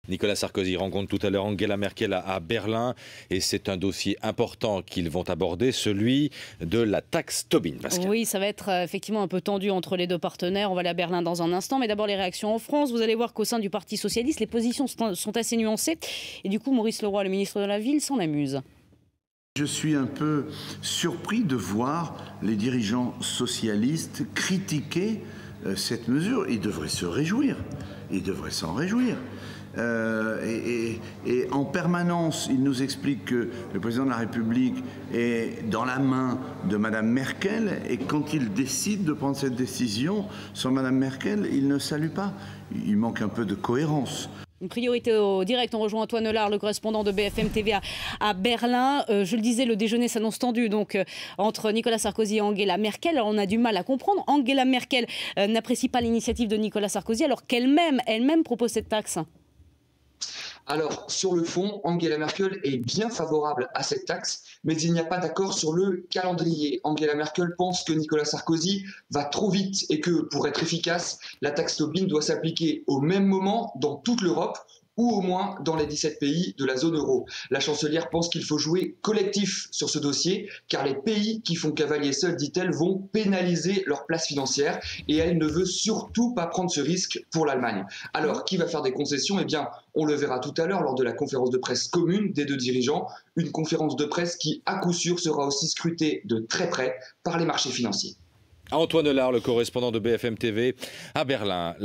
Nicolas Sarkozy rencontre tout à l'heure Angela Merkel à Berlin et c'est un dossier important qu'ils vont aborder, celui de la taxe Tobin. Pascal. Oui, ça va être effectivement un peu tendu entre les deux partenaires. On va aller à Berlin dans un instant, mais d'abord les réactions en France. Vous allez voir qu'au sein du Parti socialiste, les positions sont assez nuancées. Et du coup, Maurice Leroy, le ministre de la Ville, s'en amuse. Je suis un peu surpris de voir les dirigeants socialistes critiquer cette mesure. Ils devraient se réjouir. Ils devraient s'en réjouir. Et en permanence, il nous explique que le président de la République est dans la main de Madame Merkel et quand il décide de prendre cette décision sans Madame Merkel, il ne salue pas. Il manque un peu de cohérence. Une priorité au direct, on rejoint Antoine Lard, le correspondant de BFM TV à Berlin. Je le disais, le déjeuner s'annonce tendu donc, entre Nicolas Sarkozy et Angela Merkel. Alors, on a du mal à comprendre. Angela Merkel n'apprécie pas l'initiative de Nicolas Sarkozy alors qu'elle-même propose cette taxe. Alors, sur le fond, Angela Merkel est bien favorable à cette taxe, mais il n'y a pas d'accord sur le calendrier. Angela Merkel pense que Nicolas Sarkozy va trop vite et que, pour être efficace, la taxe Tobin doit s'appliquer au même moment dans toute l'Europe, ou au moins dans les 17 pays de la zone euro. La chancelière pense qu'il faut jouer collectif sur ce dossier, car les pays qui font cavalier seul, dit-elle, vont pénaliser leur place financière, et elle ne veut surtout pas prendre ce risque pour l'Allemagne. Alors, qui va faire des concessions? Eh bien, on le verra tout à l'heure lors de la conférence de presse commune des deux dirigeants, une conférence de presse qui, à coup sûr, sera aussi scrutée de très près par les marchés financiers. Antoine Lard, le correspondant de BFM TV à Berlin.